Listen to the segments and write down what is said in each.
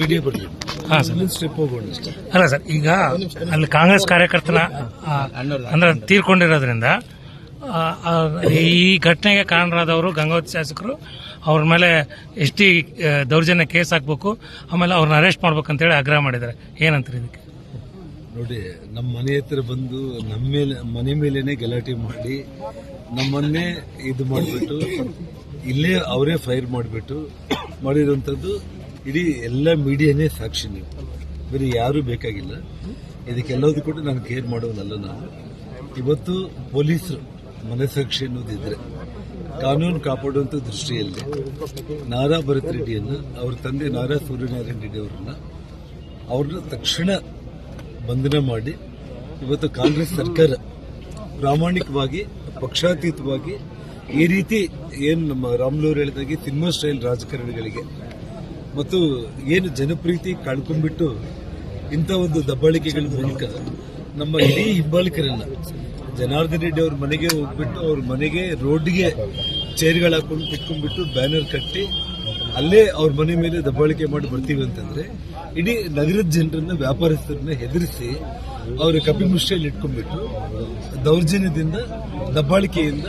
Video ಬರಲಿ. ಹಾಂ sir. Step ಹೋಗೋಣ ಅಷ್ಟೇ. ಅಲ್ಲ ಸರ್, ಈಗ ಅಲ್ಲಿ ಕಾಂಗ್ರೆಸ್ ಕಾರ್ಯಕರ್ತನ ಅಂದ್ರೆ ತೀರ್ಕೊಂಡಿರೋದ್ರಿಂದ ಈ ಘಟನೆಗೆ ಕಾರಣರಾದವರು ಗಂಗಾವತಿ ಶಾಸಕರು ಅವ್ರ ಮೇಲೆ ಎಷ್ಟಿ ದೌರ್ಜನ್ಯ ಕೇಸ್ ಹಾಕಬೇಕು, ಆಮೇಲೆ ಅವ್ರನ್ನ ಅರೆಸ್ಟ್ ಮಾಡ್ಬೇಕಂತೇಳಿ ಆಗ್ರಹ ಮಾಡಿದ್ದಾರೆ. ಏನಂತಾರೆ ಇದಕ್ಕೆ? ನೋಡಿ, ನಮ್ಮ ಮನೆ ಹತ್ರ ಬಂದು ನಮ್ಮ ಮೇಲೆ ಮನೆ ಮೇಲೇನೆ ಗಲಾಟೆ ಮಾಡಿ ನಮ್ಮನ್ನೇ ಇದು ಮಾಡಿಬಿಟ್ಟು ಇಲ್ಲೇ ಅವರೇ ಫೈರ್ ಮಾಡಿಬಿಟ್ಟು ಮಾಡಿರುವಂಥದ್ದು ಇಡೀ ಎಲ್ಲ ಮೀಡಿಯಾನೇ ಸಾಕ್ಷಿ. ನೀವು ಬೇರೆ ಯಾರೂ ಬೇಕಾಗಿಲ್ಲ ಇದಕ್ಕೆಲ್ಲದೂ ಕೂಡ ನಾನು ಕೇರ್ ಮಾಡೋನಲ್ಲ. ನಾನು ಇವತ್ತು ಪೊಲೀಸರು ಮನಸ್ಸಾಕ್ಷಿ ಅನ್ನೋದಿದ್ರೆ ಕಾನೂನು ಕಾಪಾಡುವಂಥ ದೃಷ್ಟಿಯಲ್ಲಿ ನಾರಾ ಭರತ್ ರೆಡ್ಡಿಯನ್ನು, ಅವ್ರ ತಂದೆ ನಾರಾ ಸೂರ್ಯನಾರಾಯಣ ರೆಡ್ಡಿ ಅವ್ರನ್ನ ತಕ್ಷಣ ಬಂಧನ ಮಾಡಿ ಇವತ್ತು ಕಾಂಗ್ರೆಸ್ ಸರ್ಕಾರ ಪ್ರಾಮಾಣಿಕವಾಗಿ ಪಕ್ಷಾತೀತವಾಗಿ ಈ ರೀತಿ ಏನು ನಮ್ಮ ರಾಮ್ಲೂರ್ ಹೇಳಿದಾಗೆ ಸಿನಿಮಾ ಸ್ಟೈಲ್ ರಾಜಕಾರಣಿಗಳಿಗೆ ಮತ್ತು ಏನು ಜನಪ್ರೀತಿ ಕಳ್ಕೊಂಡ್ಬಿಟ್ಟು ಇಂಥ ಒಂದು ದಬ್ಬಾಳಿಕೆಗಳ ಮೂಲಕ ನಮ್ಮ ಇಡೀ ಹಿಂಬಾಲಿಕರನ್ನ ಜನಾರ್ದನ್ ರೆಡ್ಡಿ ಅವ್ರ ಮನೆಗೆ ಹೋಗ್ಬಿಟ್ಟು ಅವ್ರ ಮನೆಗೆ ರೋಡ್ಗೆ ಚೇರ್ಗಳು ಹಾಕೊಂಡು ಕುತ್ಕೊಂಡ್ಬಿಟ್ಟು ಬ್ಯಾನರ್ ಕಟ್ಟಿ ಅಲ್ಲೇ ಅವ್ರ ಮನೆ ಮೇಲೆ ದಬ್ಬಾಳಿಕೆ ಮಾಡಿ ಬರ್ತೀವಿ ಅಂತಂದ್ರೆ ಇಡೀ ನಗರದ ಜನರನ್ನ, ವ್ಯಾಪಾರಸ್ಥರನ್ನ ಹೆದರಿಸಿ ಅವ್ರ ಕಪಿಮುಷ್ಟಿಯಲ್ಲಿ ಇಟ್ಕೊಂಡ್ಬಿಟ್ಟು ದೌರ್ಜನ್ಯದಿಂದ, ದಬ್ಬಾಳಿಕೆಯಿಂದ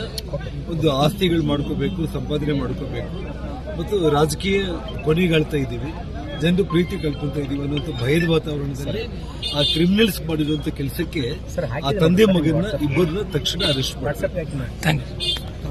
ಒಂದು ಆಸ್ತಿಗಳು ಮಾಡ್ಕೋಬೇಕು, ಸಂಪಾದನೆ ಮಾಡ್ಕೋಬೇಕು ಮತ್ತು ರಾಜಕೀಯ ಕೊನೆಗಾಳ್ತಾ ಇದ್ದೀವಿ, ಜನರು ಪ್ರೀತಿ ಕಳ್ಕೊಂತ ಇದೀವಿ ಅನ್ನೋಂಥ ಭಯದ ವಾತಾವರಣದಲ್ಲಿ ಆ ಕ್ರಿಮಿನಲ್ಸ್ ಮಾಡಿರುವಂತ ಕೆಲಸಕ್ಕೆ ಆ ತಂದೆ ಮಗನ ಇಬ್ಬರನ್ನ ತಕ್ಷಣ ಅರೆಸ್ಟ್ ಮಾಡಿ.